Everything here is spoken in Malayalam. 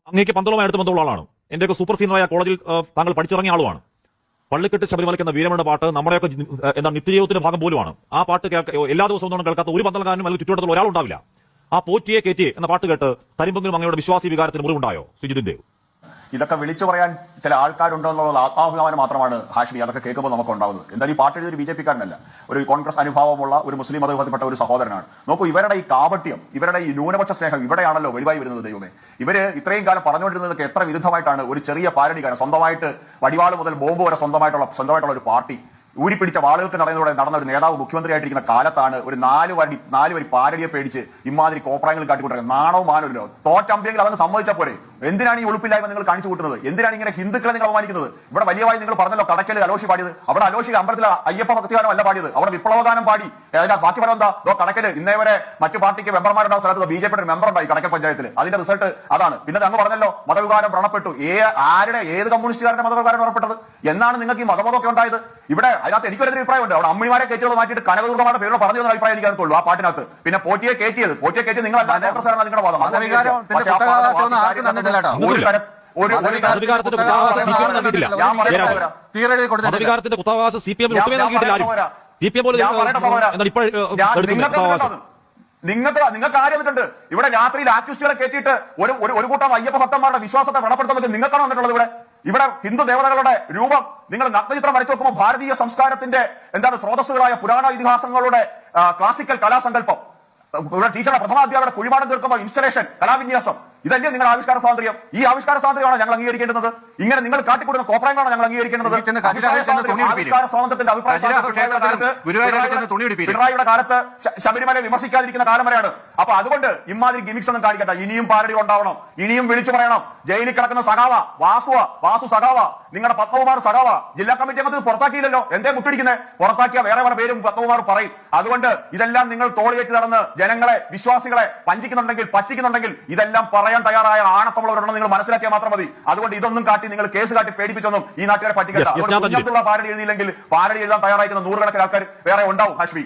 അങ്ങേക്ക് പന്തളമായി അടുത്ത് ബന്ധമുള്ള ആളാണ്. എന്റെയൊക്കെ സൂപ്പർ സീനിയറായ കോളേജിൽ താങ്കൾ പഠിച്ചിറങ്ങിയ ആളുമാണ്. പള്ളിക്കെട്ട് ശബരിമലയ്ക്ക് എന്ന വീരമയുടെ പാട്ട് നമ്മുടെയൊക്കെ എന്താ നിത്യജീവിതത്തിന്റെ ഭാഗം പോലുമാണ്. ആ പാട്ട് എല്ലാ ദിവസവും ഒന്നും കേൾക്കാത്ത ഒരു പന്തളക്കാരനും അല്ലെങ്കിൽ ചുറ്റുവട്ടത്തുള്ള ഒരാളുണ്ടാവില്ല. ആ പോറ്റിയെ കേറ്റിയെ എന്ന പാട്ട് കേട്ട് തരിമ്പെങ്കിലും അങ്ങയുടെ വിശ്വാസി വികാരത്തിന് മുറിവുണ്ടായോ ശ്രീജിതിൻ ദേവ്? ഇതൊക്കെ വിളിച്ചു പറയാൻ ചില ആൾക്കാരുണ്ടോ എന്നുള്ള ആത്മാഭിമാനം മാത്രമാണ് ഹാഷ്മി അതൊക്കെ കേൾക്കുമ്പോൾ നമുക്ക് ഉണ്ടാവുന്നത്. എന്തായാലും ഈ പാട്ട് എഴുതിയൊരു BJP-കാരനല്ല, ഒരു കോൺഗ്രസ് അനുഭാവമുള്ള ഒരു മുസ്ലിം മതവിഭാഗത്തിൽപ്പെട്ട ഒരു സഹോദരനാണ്. നോക്കൂ, ഇവരുടെ ഈ കാപട്യം, ഇവരുടെ ഈ ന്യൂനപക്ഷ സ്നേഹം ഇവിടെയാണല്ലോ വെളിവായി വരുന്നത്. ദൈവമേ, ഇവര് ഇത്രയും കാലം പറഞ്ഞുകൊണ്ടിരുന്നതൊക്കെ എത്ര വിരുദ്ധമായിട്ടാണ്. ഒരു ചെറിയ പാരഡിക്കാരൻ, സ്വന്തമായിട്ട് വടിവാള് മുതൽ ബോംബ് വരെ സ്വന്തമായിട്ടുള്ള ഒരു പാർട്ടി ഊരിപ്പിടിച്ച വാളുകൾക്ക് നടന്ന ഒരു നേതാവ് മുഖ്യമന്ത്രിയായിട്ടിരിക്കുന്ന കാലത്താണ് ഒരു നാല് വരി പാരടിയെ പേടിച്ച് ഇമാതിരി കോപ്രായങ്ങൾ കാട്ടിക്കൊണ്ടിരിക്കുന്നത്. നാണോ മാനല്ലോ, തോറ്റമ്പെങ്കിൽ അതൊന്ന് സമ്മതിച്ചാൽ പോരെ. എന്തിനാണ് ഈ ഒളിപ്പില്ലായ്മ നിങ്ങൾ കാണിച്ചു കൂട്ടുന്നത്? എന്തിനാണ് ഇങ്ങനെ ഹിന്ദുക്കളെ നിങ്ങൾ അപമാനിക്കുന്നത്? ഇവിടെ വലിയവായി നിങ്ങൾ പറഞ്ഞല്ലോ കടക്കൽ അലോഷി പാടിയത്. അവിടെ അലോഷി അമ്പലത്തിൽ അയ്യപ്പ ഭക്തിഗാനം അല്ല പാടിയത്, അവിടെ വിപ്ലവഗാനം പാടി. അതിന്റെ ബാക്കി ഫലം എന്താ? കടക്കല് ഇന്നേ വരെ മറ്റു പാർട്ടിക്ക് മെമ്പർമാരുണ്ടാവും സ്ഥലത്ത് BJP-യുടെ ഒരു മെമ്പർ ഉണ്ടായി കടക്കൽ പഞ്ചായത്തിൽ. അതിന്റെ റിസൾട്ട് അതാണ്. പിന്നെ അങ്ങ് പറഞ്ഞല്ലോ മതവികാരം വ്രണപ്പെട്ടു. ഏത് കമ്മ്യൂണിസ്റ്റുകാരുടെ മതവികാരം വ്രണപ്പെട്ടത് എന്നാണ് നിങ്ങൾക്ക് ഈ മതബോധമൊക്കെ ഉണ്ടായത്? ഇവിടെ അതിനകത്ത് എനിക്കൊരു അഭിപ്രായമുണ്ട്. അവിടെ അമ്മിമാരെ കയറ്റിയത് മാറ്റിയിട്ട് കനകദുർഗമാരുടെ പേരോട് പറഞ്ഞു തന്ന അഭിപ്രായം എനിക്ക് അതുള്ളൂ ആ പാട്ടിനകത്ത്. പിന്നെ പോറ്റിയെ കയറ്റിയത് നിങ്ങൾ നിങ്ങളുടെ വാദം. നിങ്ങൾക്ക് ആര് വന്നിട്ടുണ്ട് ഇവിടെ? രാത്രിയിൽ ആക്ടിവിസ്റ്റുകളെ കയറ്റിയിട്ട് ഒരു കൂട്ടം അയ്യപ്പ ഭക്തന്മാരുടെ വിശ്വാസത്തെ വ്രണപ്പെടുത്തുന്നത് നിങ്ങൾക്കാണ് വന്നിട്ടുള്ളത്. ഇവിടെ ഹിന്ദു ദേവതകളുടെ രൂപം നിങ്ങൾ നഗ്നചിത്രം വരച്ചു നോക്കുമ്പോൾ ഭാരതീയ സംസ്കാരത്തിന്റെ സ്രോതസ്സുകളായ പുരാണ ഇതിഹാസങ്ങളുടെ ക്ലാസിക്കൽ കലാസങ്കല്പം, ഇവിടെ ടീച്ചറുടെ പ്രഥമാധ്യാപകരുടെ കുഴിമാടം തീർക്കുമ്പോൾ ഇൻസ്റ്റലേഷൻ, കലാവിന്യാസം, ഇതല്ലേ നിങ്ങളുടെ ആവിഷ്കാര സ്വാതന്ത്ര്യം? ഈ ആവിഷ്കാര സ്വാതന്ത്ര്യമാണ് ഞങ്ങൾ അംഗീകരിക്കേണ്ടത്. ഇങ്ങനെ നിങ്ങൾ കാട്ടിക്കൂടുന്ന കോപ്രായങ്ങളാണ് ഞങ്ങൾ അംഗീകരിക്കേണ്ടത്. ആവിഷ്കാര സ്വാതന്ത്ര്യത്തിന്റെ പിണറായിയുടെ കാലത്ത് ശബരിമല വിമർശിക്കാതിരിക്കുന്ന കാലം വരെയാണ്. അപ്പൊ അതുകൊണ്ട് ഇമാതിരി ഗിമിക്സ് ഒന്നും കാണിക്കട്ടെ. ഇനിയും പാരടി ഉണ്ടാവണം, ഇനിയും വിളിച്ചു പറയണം. ജയിലിൽ കിടക്കുന്ന സഖാവ വാസു സഖാവ, നിങ്ങളുടെ പത്മകുമാർ സഖാവ ജില്ലാ കമ്മിറ്റി അംഗത്തിൽ പുറത്താക്കിയില്ലല്ലോ. എന്തേ മുട്ടിടിക്കുന്നത്? പുറത്താക്കിയ വേറെ പല പേരും പത്മകുമാർ പറയും. അതുകൊണ്ട് ഇതെല്ലാം നിങ്ങൾ തോളിയേറ്റ് നടന്ന് ജനങ്ങളെ, വിശ്വാസികളെ വഞ്ചിക്കുന്നുണ്ടെങ്കിൽ, പറ്റിക്കുന്നുണ്ടെങ്കിൽ ഇതെല്ലാം പറയാൻ തയ്യാറായ ആണത്തമുള്ളവരുണ്ടെന്ന് നിങ്ങൾ മനസ്സിലാക്കിയാൽ മാത്രം മതി. അതുകൊണ്ട് ഇതൊന്നും കാട്ടി നിങ്ങൾ കേസ് കാട്ടി പേടിപ്പിച്ചൊന്നും ഈ നാട്ടുകാരെ പറ്റിക്കണ്ട. പാരടി എഴുതിയില്ലെങ്കിൽ പാരടി എഴുതാൻ തയ്യാറായിരിക്കുന്ന നൂറുകണക്കിന് ആൾക്കാർ വേറെ ഉണ്ടാവും ഹാഷ്മി.